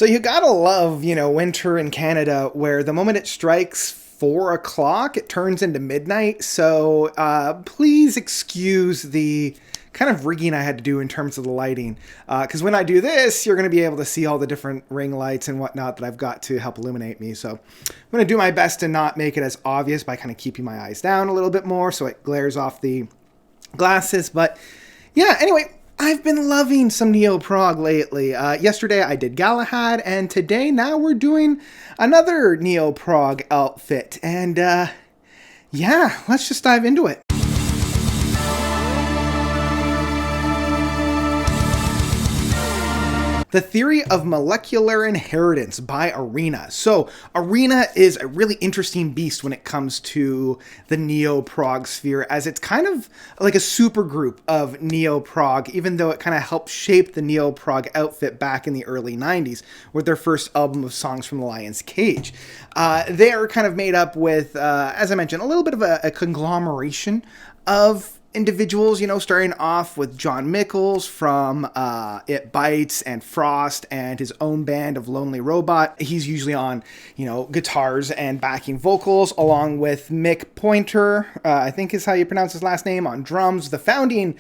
So you gotta love, winter in Canada where the moment it strikes 4 o'clock, it turns into midnight. So please excuse the kind of rigging I had to do in terms of the lighting. Because when I do this, you're going to be able to see all the different ring lights and whatnot that I've got to help illuminate me. So I'm going to do my best to not make it as obvious by kind of keeping my eyes down a little bit more so it glares off the glasses. But yeah, anyway, I've been loving some neo-prog lately. Yesterday I did Galahad, and today now we're doing another neo-prog outfit. And yeah, let's just dive into it. The Theory of Molecular Inheritance by Arena. So Arena is a really interesting beast when it comes to the neo-prog sphere, as it's kind of like a super group of neo-prog, even though it kind of helped shape the neo-prog outfit back in the early 90s with their first album of Songs from the Lion's Cage. They are kind of made up with, as I mentioned, a little bit of a conglomeration of individuals, starting off with John Mickles from It Bites and Frost and his own band of Lonely Robot. He's usually on, guitars and backing vocals, along with Mick Pointer, I think is how you pronounce his last name, on drums, the founding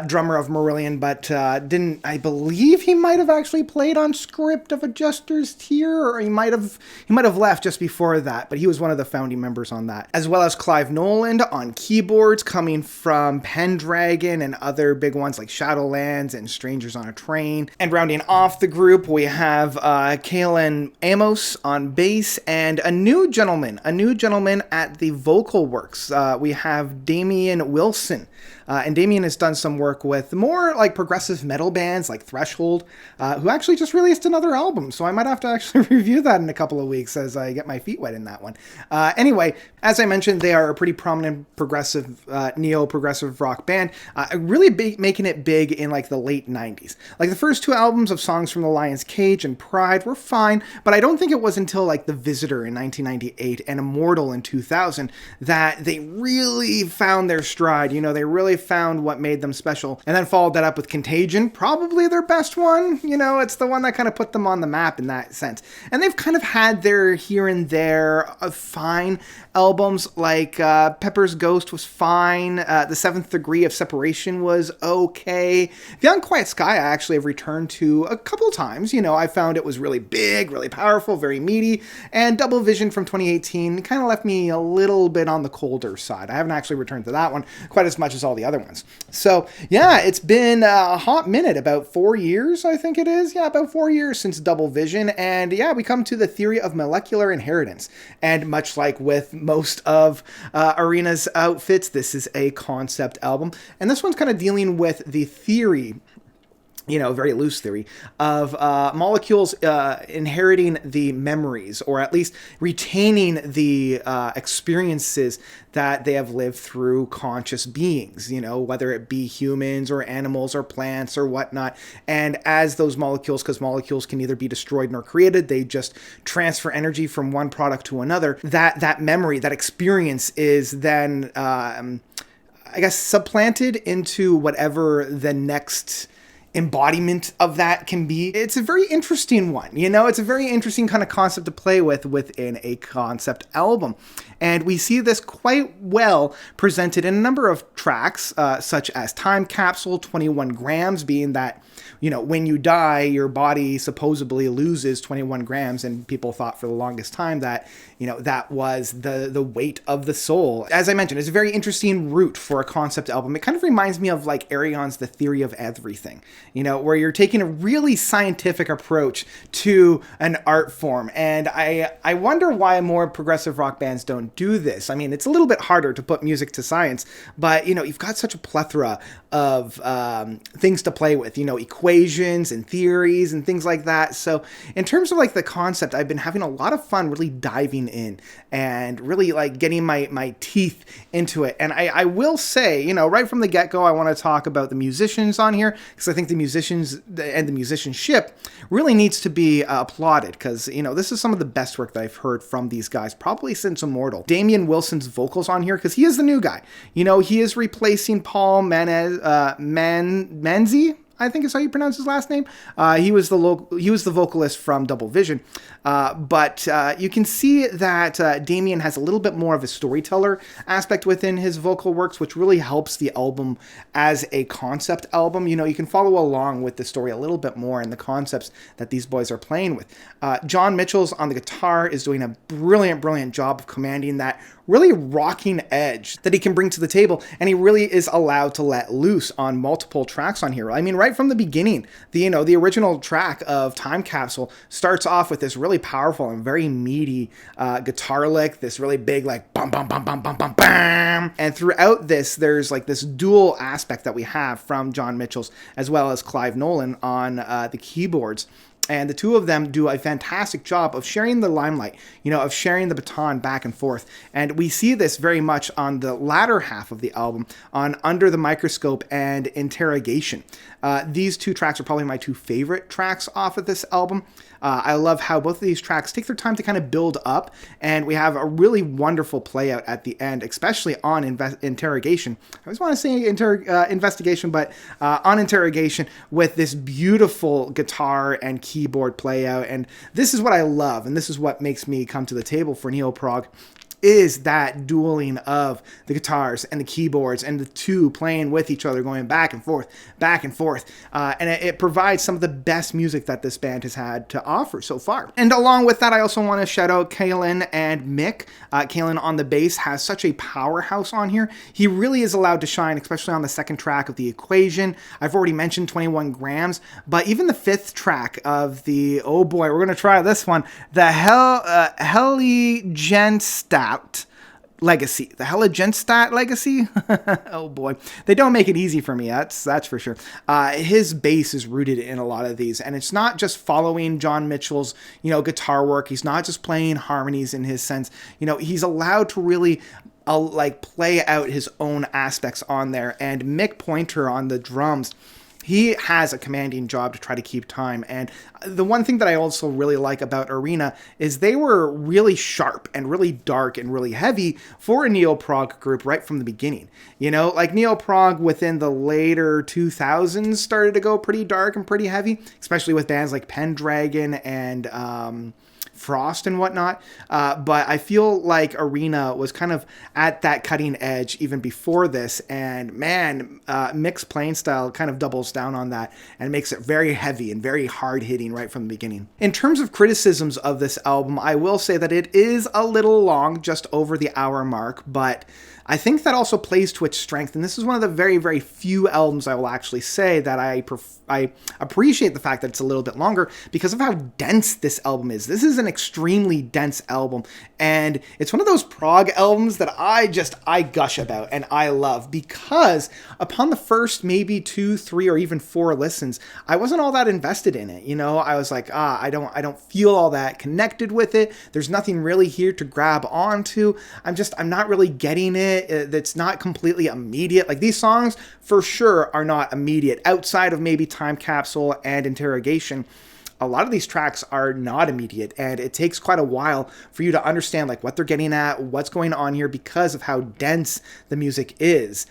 drummer of Marillion, but I believe he might have actually played on Script of a Jester's Tear, or he might have left just before that, but he was one of the founding members on that. As well as Clive Noland on keyboards, coming from Pendragon and other big ones like Shadowlands and Strangers on a Train. And rounding off the group, we have Kalen Amos on bass and a new gentleman at the vocal works. We have Damian Wilson. And Damien has done some work with more like progressive metal bands like Threshold, who actually just released another album. So I might have to actually review that in a couple of weeks as I get my feet wet in that one. Anyway, as I mentioned, they are a pretty prominent progressive, neo-progressive rock band, really making it big in like the late 90s. Like the first two albums of Songs from the Lion's Cage and Pride were fine, but I don't think it was until like The Visitor in 1998 and Immortal in 2000 that they really found their stride. They really found what made them special, and then followed that up with Contagion, probably their best one. It's the one that kind of put them on the map in that sense. And they've kind of had their here and there fine albums, like Pepper's Ghost was fine, The Seventh Degree of Separation was okay. The Unquiet Sky I actually have returned to a couple times. I found it was really big, really powerful, very meaty, and Double Vision from 2018 kind of left me a little bit on the colder side. I haven't actually returned to that one quite as much as all the other ones. So yeah, it's been a hot minute, about 4 years, I think it is. Yeah, about 4 years since Double Vision. And yeah, we come to the Theory of Molecular Inheritance. And much like with most of Arena's outfits, this is a concept album. And this one's kind of dealing with the theory, very loose theory of molecules inheriting the memories, or at least retaining the experiences that they have lived through conscious beings, whether it be humans or animals or plants or whatnot. And as those molecules, because molecules can neither be destroyed nor created, they just transfer energy from one product to another, that memory, that experience is then, supplanted into whatever the next embodiment of that can be. It's a very interesting one, it's a very interesting kind of concept to play with within a concept album. And we see this quite well presented in a number of tracks, such as Time Capsule, 21 grams, being that, when you die, your body supposedly loses 21 grams, and people thought for the longest time that, that was the weight of the soul. As I mentioned, it's a very interesting route for a concept album. It kind of reminds me of like Ariane's The Theory of Everything, where you're taking a really scientific approach to an art form. And I wonder why more progressive rock bands don't do this. I mean, it's a little bit harder to put music to science, but, you've got such a plethora of things to play with, equations and theories and things like that. So in terms of like the concept, I've been having a lot of fun really diving in and really like getting my teeth into it. And I will say, right from the get-go, I want to talk about the musicians on here, because I think the musicians and the musicianship really needs to be applauded, because, this is some of the best work that I've heard from these guys, probably since Immortal. Damian Wilson's vocals on here, because he is the new guy. He is replacing Paul Manzi. I think is how you pronounce his last name. He was the vocalist from Double Vision. But you can see that Damien has a little bit more of a storyteller aspect within his vocal works, which really helps the album as a concept album. You know, you can follow along with the story a little bit more and the concepts that these boys are playing with. John Mitchell's on the guitar is doing a brilliant job of commanding that really rocking edge that he can bring to the table, and he really is allowed to let loose on multiple tracks on here. I mean, right from the beginning, the original track of Time Capsule starts off with this really powerful and very meaty guitar lick, this really big like bum bum bum bum bum bum bam, and throughout this there's like this dual aspect that we have from John Mitchell's as well as Clive Nolan on the keyboards. And the two of them do a fantastic job of sharing the limelight, of sharing the baton back and forth. And we see this very much on the latter half of the album, on Under the Microscope and Interrogation. These two tracks are probably my two favorite tracks off of this album. I love how both of these tracks take their time to kind of build up, and we have a really wonderful play out at the end, especially on Interrogation. I always want to say Investigation, but on Interrogation with this beautiful guitar and keyboard play out. And this is what I love, and this is what makes me come to the table for neo-prog, is that dueling of the guitars and the keyboards and the two playing with each other, going back and forth. And it provides some of the best music that this band has had to offer so far. And along with that, I also want to shout out Kalen and Mick. Kalen on the bass has such a powerhouse on here. He really is allowed to shine, especially on the second track of The Equation. I've already mentioned 21 grams, but even the fifth track of the, oh boy, we're going to try this one, the Heligenstat Legacy. The Heligenstat Legacy? Oh boy. They don't make it easy for me, that's for sure. His bass is rooted in a lot of these, and it's not just following John Mitchell's, guitar work. He's not just playing harmonies in his sense. He's allowed to really play out his own aspects on there. And Mick Pointer on the drums, he has a commanding job to try to keep time. And the one thing that I also really like about Arena is they were really sharp and really dark and really heavy for a neo-prog group right from the beginning. Like neo-prog within the later 2000s started to go pretty dark and pretty heavy, especially with bands like Pendragon and Frost and whatnot, but I feel like Arena was kind of at that cutting edge even before this, and man, Mick's playing style kind of doubles down on that and makes it very heavy and very hard-hitting right from the beginning. In terms of criticisms of this album, I will say that it is a little long, just over the hour mark, but I think that also plays to its strength, and this is one of the very, very few albums I will actually say that I appreciate the fact that it's a little bit longer because of how dense this album is. This is an extremely dense album, and it's one of those prog albums that I gush about and I love, because upon the first maybe 2, 3, or even 4 listens, I wasn't all that invested in it. I was like, I don't feel all that connected with it. There's nothing really here to grab onto. I'm not really getting it. That's not completely immediate. Like, these songs for sure are not immediate outside of maybe Time Capsule and Interrogation. A lot of these tracks are not immediate, and it takes quite a while for you to understand like what they're getting at, what's going on here, because of how dense the music is.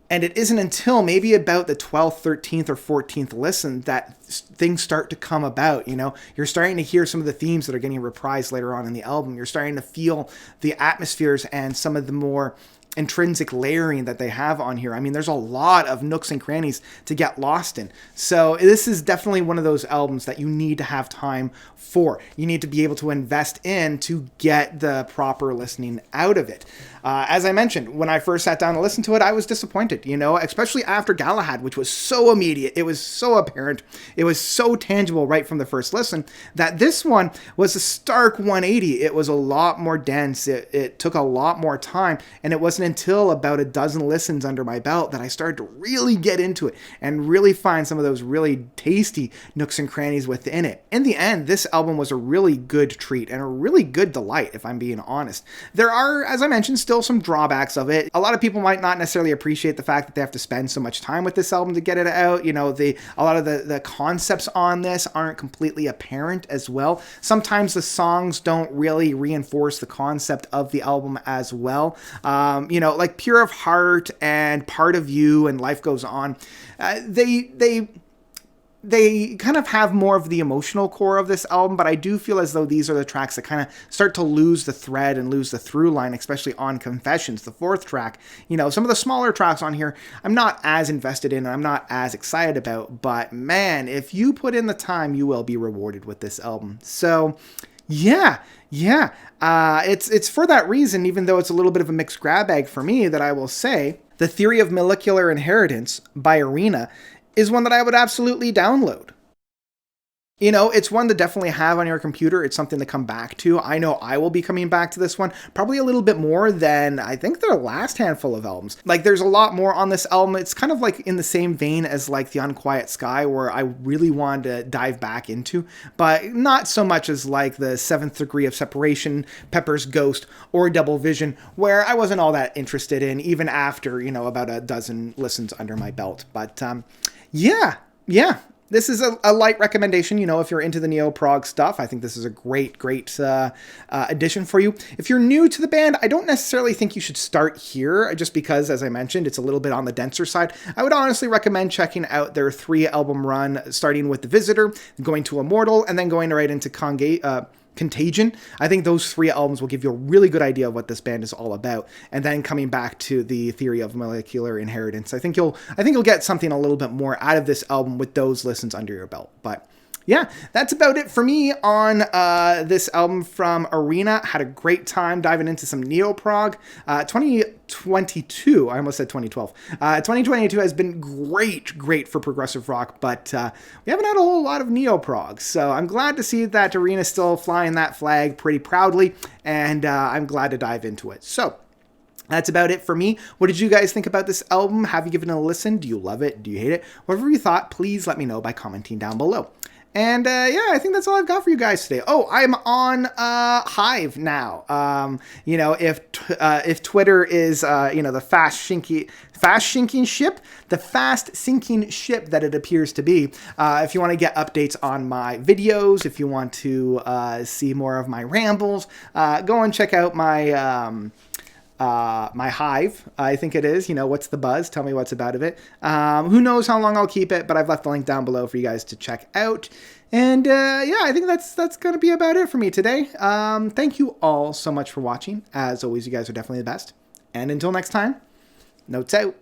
And it isn't until maybe about the 12th, 13th, or 14th listen that things start to come about. You're starting to hear some of the themes that are getting reprised later on in the album. You're starting to feel the atmospheres and some of the more intrinsic layering that they have on here. I mean, there's a lot of nooks and crannies to get lost in. So this is definitely one of those albums that you need to have time for. You need to be able to invest in to get the proper listening out of it. As I mentioned, when I first sat down to listen to it, I was disappointed, especially after Galahad, which was so immediate. It was so apparent. It was so tangible right from the first listen, that this one was a stark 180. It was a lot more dense. It took a lot more time, and it wasn't until about a dozen listens under my belt that I started to really get into it and really find some of those really tasty nooks and crannies within it. In the end, this album was a really good treat and a really good delight, if I'm being honest. There are, as I mentioned, still some drawbacks of it. A lot of people might not necessarily appreciate the fact that they have to spend so much time with this album to get it out. A lot of the concepts on this aren't completely apparent as well. Sometimes the songs don't really reinforce the concept of the album as well. Like Pure of Heart and Part of You and Life Goes On. They they kind of have more of the emotional core of this album, but I do feel as though these are the tracks that kind of start to lose the thread and lose the through line, especially on Confessions, the fourth track. You know, some of the smaller tracks on here, I'm not as invested in, and I'm not as excited about, but man, if you put in the time, you will be rewarded with this album. So, yeah. It's for that reason, even though it's a little bit of a mixed grab bag for me, that I will say The Theory of Molecular Inheritance by Arena is one that I would absolutely download. You know, it's one to definitely have on your computer. It's something to come back to. I know I will be coming back to this one probably a little bit more than I think their last handful of albums. Like, there's a lot more on this album. It's kind of like in the same vein as like The Unquiet Sky, where I really wanted to dive back into, but not so much as like the Seventh Degree of Separation, Pepper's Ghost, or Double Vision, where I wasn't all that interested in, even after, you know, about a dozen listens under my belt. But yeah. This is a light recommendation, you know, if you're into the neo-prog stuff. I think this is a great addition for you. If you're new to the band, I don't necessarily think you should start here, just because, as I mentioned, it's a little bit on the denser side. I would honestly recommend checking out their 3-album run, starting with The Visitor, going to Immortal, and then going right into Contagion. I think those 3 albums will give you a really good idea of what this band is all about, and then coming back to The Theory of Molecular Inheritance. I think you'll get something a little bit more out of this album with those listens under your belt. But yeah, that's about it for me on this album from Arena. Had a great time diving into some neo-prog. 2022, I almost said 2012. 2022 has been great for progressive rock, but we haven't had a whole lot of neo-prog. So I'm glad to see that Arena's still flying that flag pretty proudly, and I'm glad to dive into it. So that's about it for me. What did you guys think about this album? Have you given it a listen? Do you love it? Do you hate it? Whatever you thought, please let me know by commenting down below. And yeah, I think that's all I've got for you guys today. Oh, I'm on Hive now. You know, if Twitter is you know, the fast sinking ship that it appears to be. If you want to get updates on my videos, if you want to see more of my rambles, go and check out my my Hive, I think it is. You know, what's the buzz? Tell me what's about of it. Who knows how long I'll keep it, but I've left the link down below for you guys to check out. And yeah, I think that's going to be about it for me today. Thank you all so much for watching. As always, you guys are definitely the best. And until next time, notes out.